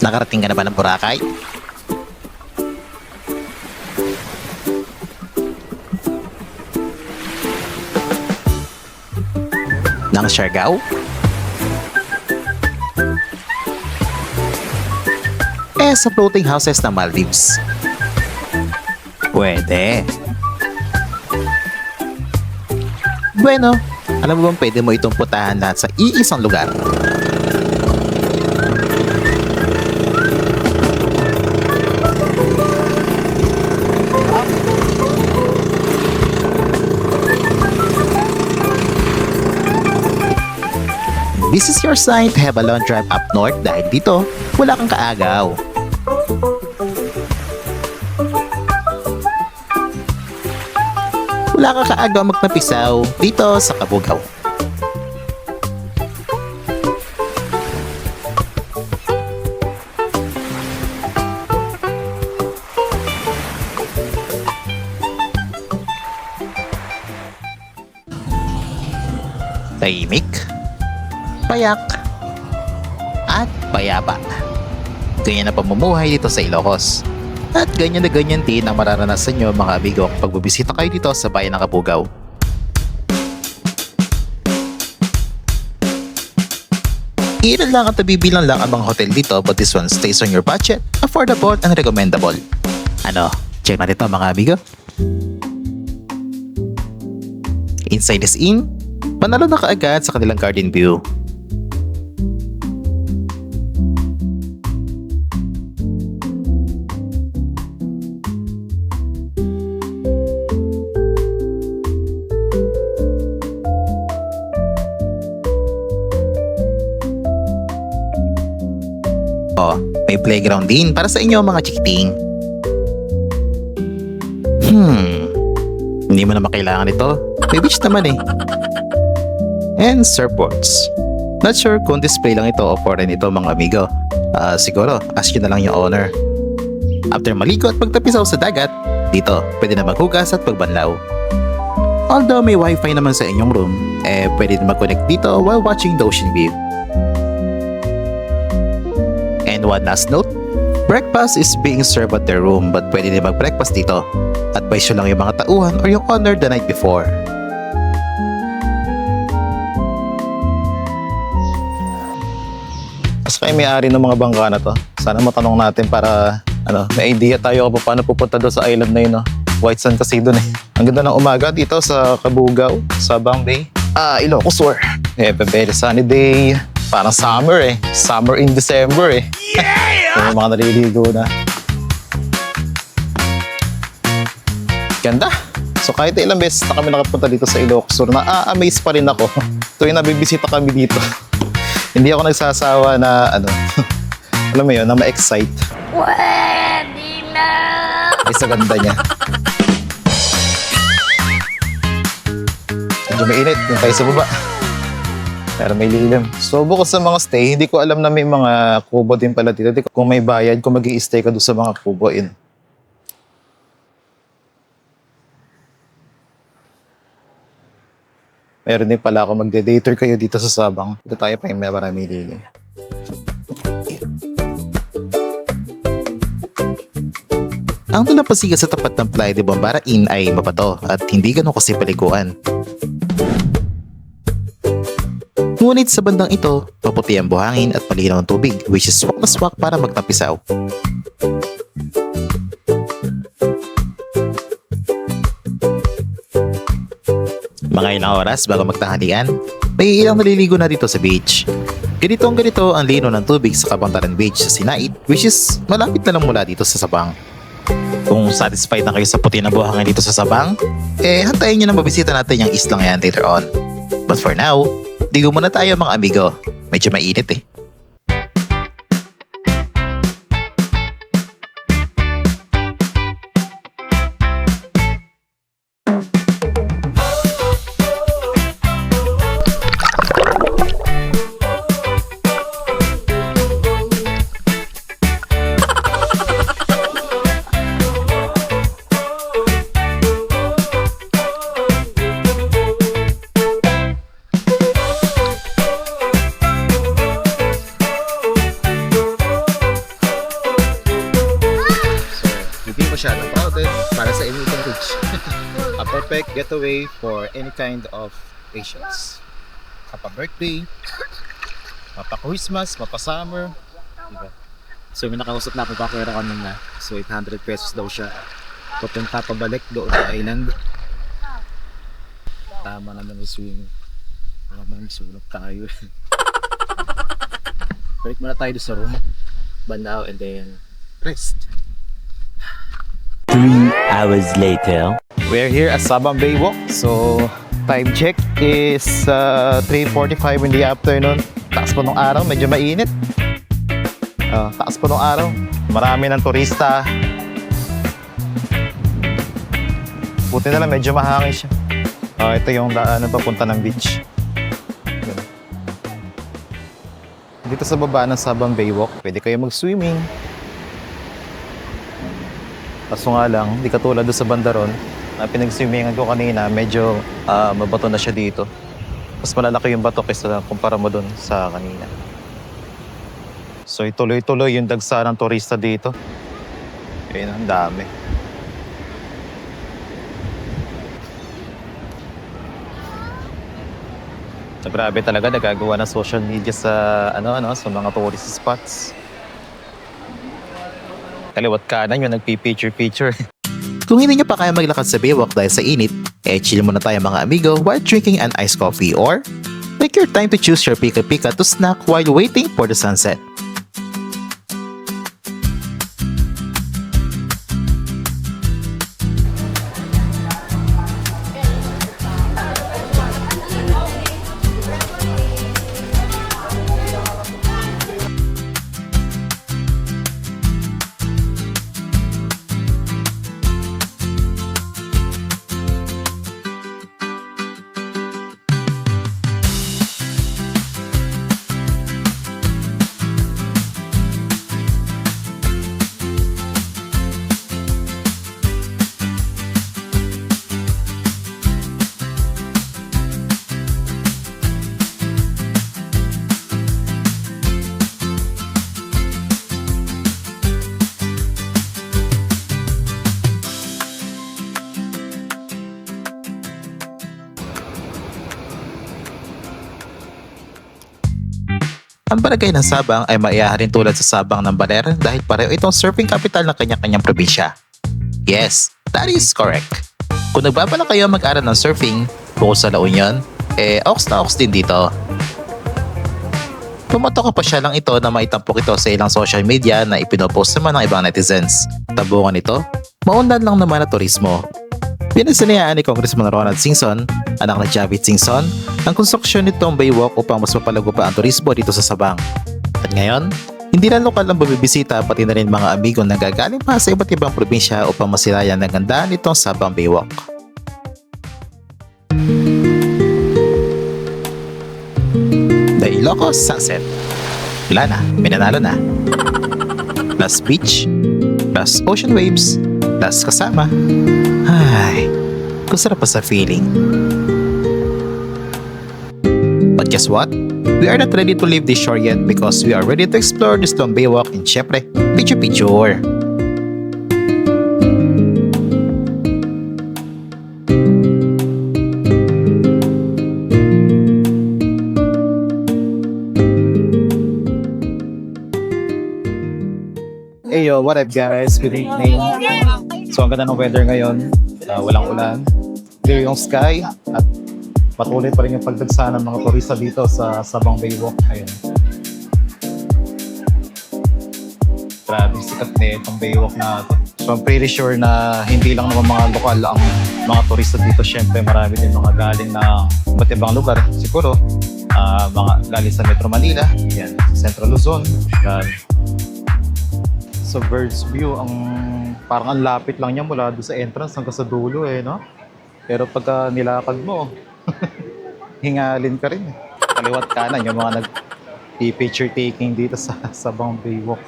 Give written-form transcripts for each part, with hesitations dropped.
Nakarating ka na ba ng Boracay? Ng Siargao? Sa floating houses ng Maldives? Pwede. Bueno, alam mo bang pwede mo itong putahan lahat sa iisang lugar? This is your sign to have a long drive up north dahil dito, wala kang kaagaw. Wala kang kaagaw magnapisaw dito sa Cabugao. Tahimik, payak, at payapa. Ganyan ang pamumuhay dito sa Ilocos. At ganyan na ganyan din ang mararanasan nyo mga amigo kapag bubisita kayo dito sa bayan ng Cabugao. Ilan lang at nabibilang lang ang mga hotel dito, but this one stays on your budget, affordable and recommendable. Ano, check natin ito mga amigo. Inside this inn, panalo na kaagad sa kanilang garden view. Oh, may playground din para sa inyo mga chikiting. Hindi mo naman kailangan ito. May beach naman eh. And surfboards. Not sure kung display lang ito o foreign ito mga amigo. Siguro, ask nyo na lang yung owner. After maligo at pagtapisaw sa dagat, dito, pwede na maghugas at pagbanlaw. Although may wifi naman sa inyong room, pwede na mag-connect dito while watching the ocean view. And one last note, breakfast is being served at their room but pwede din mag-breakfast dito. Advise nyo lang yung mga tauhan or yung owner the night before. As kayo may-ari ng mga bangka na to, sana matanong natin para may idea tayo kung paano pupunta doon sa island na yun. White Sand kasi doon eh. Ang ganda ng umaga dito sa Cabugao, Sabang Bay. Ilocos Sur. Very sunny day. Parang summer eh. Summer in December eh. Yeah! Yung mga naliligo na. Ganda. So kahit ilang beses na kami nakapunta dito sa Ilocos Sur, na-amaze pa rin ako. Tuwing nabibisita kami dito. Hindi ako nagsasawa na alam mo yun, na ma-excite. Pwede na! Ay sa ganda niya. Medyo mainit. Yung tayo sa baba. Pero may lilim. So bukod sa mga stay, hindi ko alam na may mga kubo din pala dito. Kung may bayad, kung mag-i-stay ka doon sa mga kubo in. Meron din pala ako magde-dater kayo dito sa Sabang. Dito tayo pa yung marami lilim. Ang dalampasigan sa tapat ng Playa de Bombara Inn ay mabato at hindi ganun kasi paliguan. Ngunit sa bandang ito, maputi ang buhangin at malinaw ang tubig, which is swak na swak para magtapisaw. Mga ilang oras bago magtanghalian, may ilang naliligo na dito sa beach. Ganito ang lino ng tubig sa Cabantaran Beach sa Sinait, which is malapit na lang mula dito sa Sabang. Kung satisfied na kayo sa puti na buhangin dito sa Sabang, hantayin nyo na mabisita natin yung islang yan later on. But for now, ligo muna tayo mga amigo. Medyo mainit eh. Beach. A perfect getaway for any kind of occasions. Mapa-birthday, mapa-Christmas, mapa-summer. Diba? So may nakausap na ako kakwera kanina. So 800 pesos daw siya. Papunta pabalik doon sa island. Tama naman yung swing. Naman sulok tayo. Balik muna tayo doon sa room. Bandaw and then rest. 3 hours later. We're here at Sabang Baywalk. So, time check is 3:45 in the afternoon. Taas po ng araw, medyo mainit. Taas po ng araw. Marami ng turista. Buti na lang, medyo mahangin siya. Ito yung daanan papunta ng beach. Yan. Dito sa baba ng Sabang Baywalk, pwede kayo mag-swimming. Kaso nga lang, di katulad doon sa bandaron na pinag-swimmingan ko kanina, medyo mabato na siya dito. Mas malalaki yung bato kaysa kumpara mo doon sa kanina. So ituloy-tuloy yung dagsa ng turista dito. Ayun, ang dami. So, grabe talaga nagagawa ng social media sa sa mga tourist spots. Kaliwat kanan yung nagpi-picture-picture. Kung hindi nyo pa kaya maglakad sa Baywalk dahil sa init, chill muna tayo mga amigo while drinking an iced coffee or take your time to choose your pika-pika to snack while waiting for the sunset. Ang barangay ng Sabang ay maiahalin tulad sa Sabang ng Baler dahil pareho itong surfing capital ng kanya-kanyang probinsya. Yes, that is correct. Kung nagbabalak kayo mag-aral ng surfing bukod sa La Union, ox na ox din dito. Pumatok pa siya lang ito na maitampok ito sa ilang social media na ipinopost naman ng ibang netizens. Tabungan ito, maundan lang naman na turismo. Pinasanayaan ni Congressman Ronald Singson, anak ni Javit Singson, ang konstruksyon nitong Baywalk upang mas mapalago pa ang turismo dito sa Sabang. At ngayon, hindi lang lokal ang bumibisita pati na rin mga amigo na gagaling pa sa iba't ibang probinsya upang masilayan ng ganda nitong Sabang Baywalk. The Ilocos Sunset. Wala na, minanalo na. Plus beach, plus ocean waves, plus kasama. Ay, kung sarap pa sa feeling. But guess what? We are not ready to leave this shore yet because we are ready to explore this long Baywalk and syempre, picture-picture. Hey yo, what up guys? Good evening. So ang ganda ng weather ngayon, walang ulan, clear yung sky at patuloy pa rin yung pagdagsa ng mga turista dito sa Sabang Baywalk. Ayun. Grabe, sikat na itong Baywalk na ito. So I'm pretty sure na hindi lang naman mga lokal ang mga turista dito. Siyempre marami din mga galing na iba't ibang lugar. Siguro, mga galing sa Metro Manila, yan, Central Luzon, yan. Sa bird's view, parang ang lapit lang niya mula doon sa entrance hanggang sa dulo no? Pero pagka nilakad mo, hingalin ka rin Kaliwat kanan yung mga nag-picture taking dito sa Sabang Baywalk.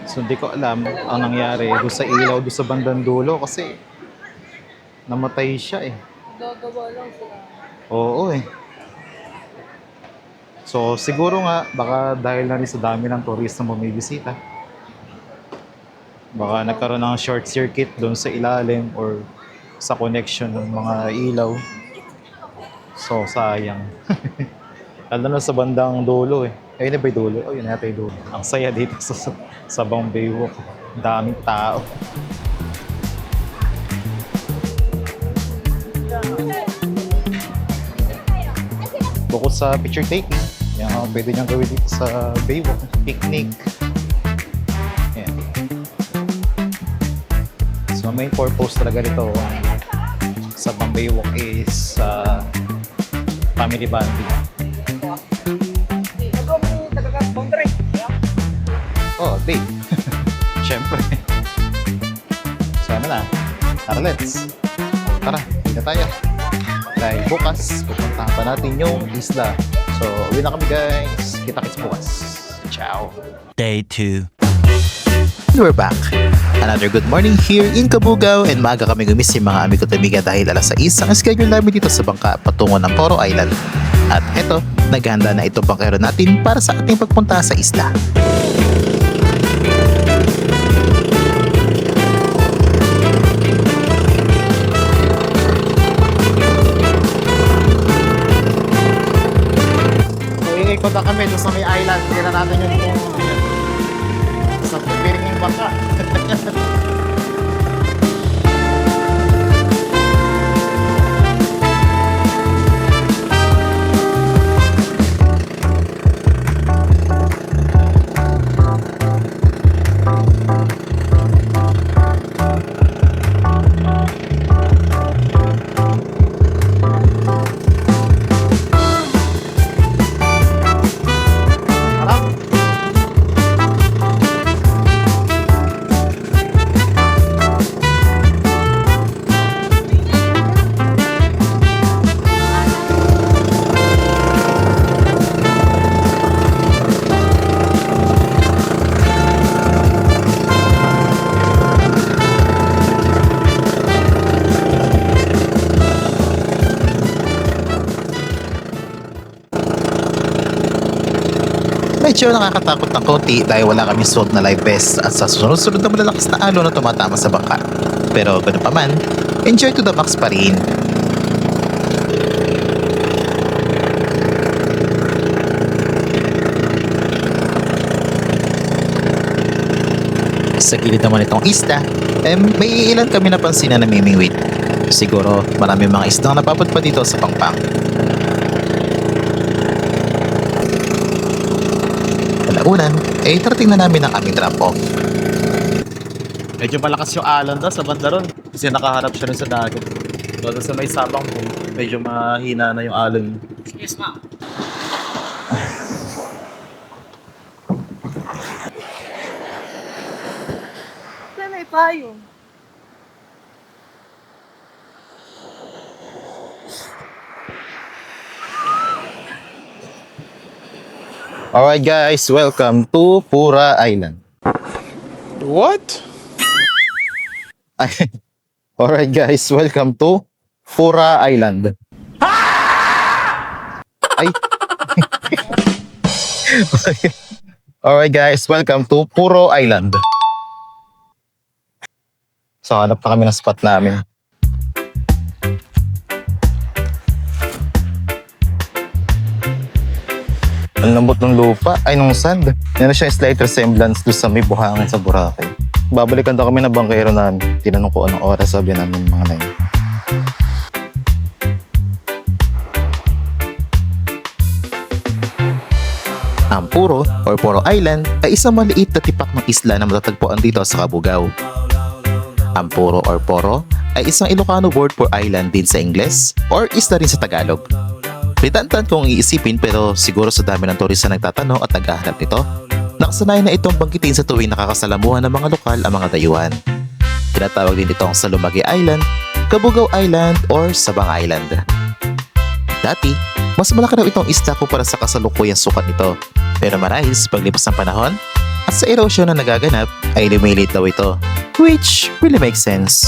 So hindi ko alam ang nangyari doon sa ilaw doon sa bandang dulo kasi namatay siya Gagawa lang sila. Oo So siguro nga baka dahil na rin sa dami ng turista na bumibisita. Baka nagkaroon ng short circuit doon sa ilalim or sa connection ng mga ilaw. So, sayang. Lalo na sa bandang dulo eh. Ayun na ba yung dulo? Oh, yun yata yung dulo. Ang saya dito sa Bang Baywalk. Daming tao. Bukod sa picture taking, yan ang pwede niyang gawin dito sa Baywalk. Picnic. Yan. So, main purpose talaga nito sa Bang Baywalk is family bonding. Oh, date. Siyempre. So, ano na? Tara, let's. Tara, hindi tayo. Dahil bukas, pupuntahan pa natin yung isla. So, uwi na kami guys. Kita-kits bukas. Ciao. Day 2. We're back. Another good morning here in Cabugao and maaga kami gumising mga amigo at amiga dahil alas 6 ang schedule namin dito sa bangka patungo ng Toro Island. At eto, naghanda na itong bangkero natin para sa ating pagpunta sa isla. Ikot na kami doon sa may island. Tira natin yung sa piring yung bangka. Medyo nakakatakot ng konti dahil wala kami suot na life vest at sa sunod-sunod na malalakas na alon na tumatama sa bangka. Pero ganoon pa man, enjoy to the max pa rin. Sa gilid naman itong isla, may ilan kami napansin na namimingwit. Siguro marami mga isdang napapadpa dito sa Pangpang. Kalaunan, tarating na namin ang aming drop-off. Medyo malakas yung alon daw sa banda ron kasi nakaharap siya rin sa dagat. So, sa may sabang po, medyo mahina na yung alon. Yes, ma'am. Saan may payong? Alright guys, welcome to Pura Island. What? Alright guys, welcome to Pura Island. Ay. Alright guys, welcome to Puro Island. So hanap na kami ng spot namin. Ang lambot ng lupa, ay nung sand. Yan na siya yung slight resemblance doon sa may buhangin sa Boracay. Babalikan daw kami ng bangkero namin. Tinanong ko anong oras, sabi namin mga 9. Ang Puro or Puro Island ay isang maliit na tipak ng isla na matatagpuan dito sa Cabugao. Ang Puro or Poro ay isang Ilocano word for island din sa Ingles or isla rin sa Tagalog. Bitantan kung iisipin pero siguro sa dami ng turista nagtatanong at naghahanap nito, nakasanayan na itong banggitin sa tuwing nakakasalamuhan ng mga lokal ang mga dayuhan. Tinatawag din itong Salumagi Island, Cabugao Island, or Sabang Island. Dati, mas malaki raw itong isla kumpara sa kasalukuyang sukat nito. Pero marahil sa paglipas ng panahon at sa erosion na nagaganap ay lumiliit daw ito, which really makes sense.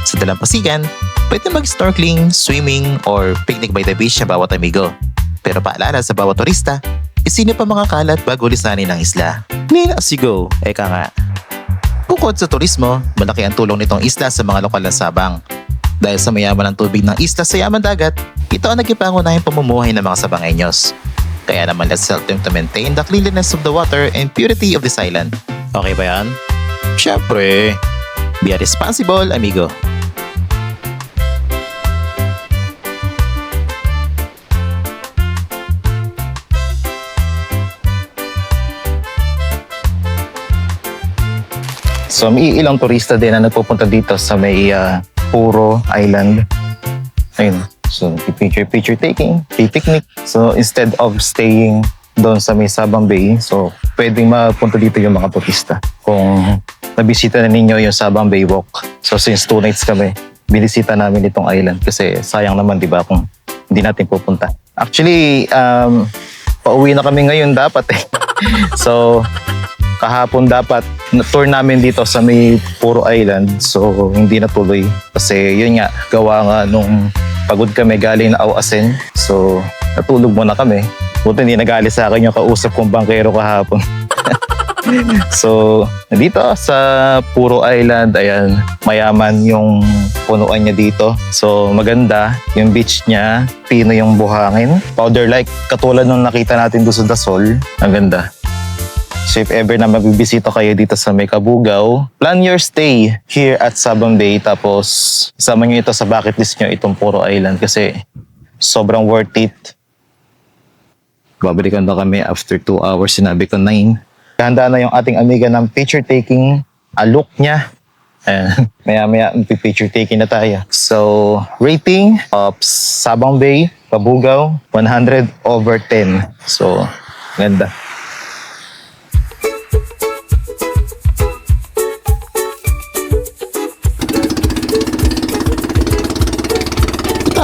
Sa dalampasigan, pwede mag-snorkeling, swimming, or picnic by the beach sa bawat amigo. Pero paalala sa bawat turista, isino pa mga kalat bago lisanin ang isla. Clean as you go, eka nga. Bukod Bukod sa turismo, malaki ang tulong nitong isla sa mga lokal na sabang. Dahil sa mayaman ng tubig ng isla sa yaman dagat, ito ang nagkipangunahing pamumuhay ng mga Sabangeños. Kaya naman let's help them to maintain the cleanliness of the water and purity of this island. Okay ba yan? Syempre! Be a responsible, amigo. So may ilang turista din na nagpupunta dito sa may Puro Island. Ayun. So picture taking, picnic. So instead of staying doon sa may Sabang Bay, so pwedeng mapunta dito yung mga turista. Kung nabisita na ninyo yung Sabang Bay Walk. So since 2 nights kami, binisita namin itong island kasi sayang naman 'di ba kung hindi natin pupunta. Actually, pauwi na kami ngayon dapat eh. So kahapon dapat na-tour namin dito sa may Puro Island. So, hindi natuloy. Kasi yun nga, gawa nga nung pagod kami galing na Awasen. So, natulog muna kami. Buti hindi nagali sa akin yung kausap kong bangkero kahapon. So, dito sa Puro Island, ayan, mayaman yung punuan niya dito. So, maganda yung beach niya. Pino yung buhangin. Powder-like, katulad nung nakita natin doon sa Dasol. Ang ganda. So if ever na mabibisita kayo dito sa may Kabugao, plan your stay here at Sabang Bay. Tapos isama nyo ito sa bucket list nyo, itong Puro Island kasi sobrang worth it. Babalikan ba kami after 2 hours? Sinabi ko 9. Handa na yung ating amiga ng picture taking. Look niya. Maya-maya picture taking na tayo. So rating of Sabang Bay, Kabugao, 100/10. So ganda.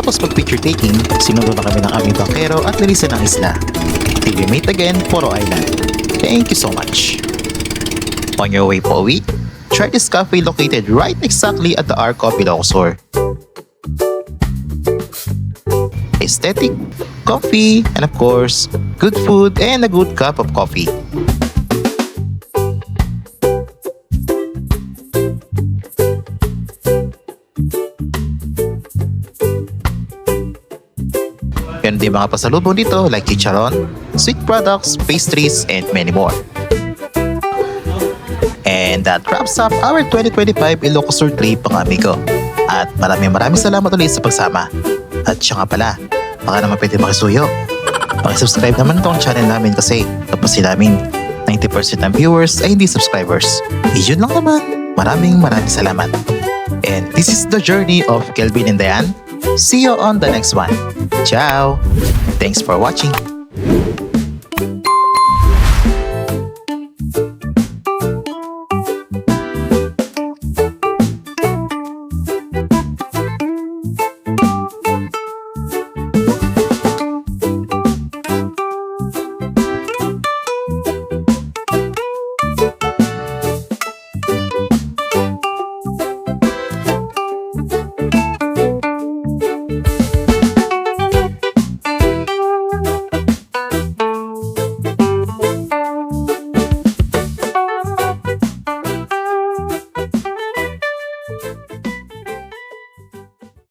Tapos pag-picture taking, sinundo na kami ng aming bangkero at nilisan ng isla. Till we meet again, Puro Island. Thank you so much. On your way po uwi, try this cafe located right exactly at the R Coffee Luxor. Aesthetic, coffee, and of course, good food and a good cup of coffee. Meron din mga pasalubong dito like chicharon, sweet products, pastries, and many more. And that wraps up our 2025 Ilocos trip mga amigo. At maraming salamat ulit sa pagsama. At siya nga pala, baka naman pwede makisuyo. Pakisubscribe naman itong channel namin kasi tapos namin 90% ng viewers ay hindi subscribers. Yun lang naman. Maraming salamat. And this is the journey of Kelvin and Diane. See you on the next one. Ciao! Thanks for watching.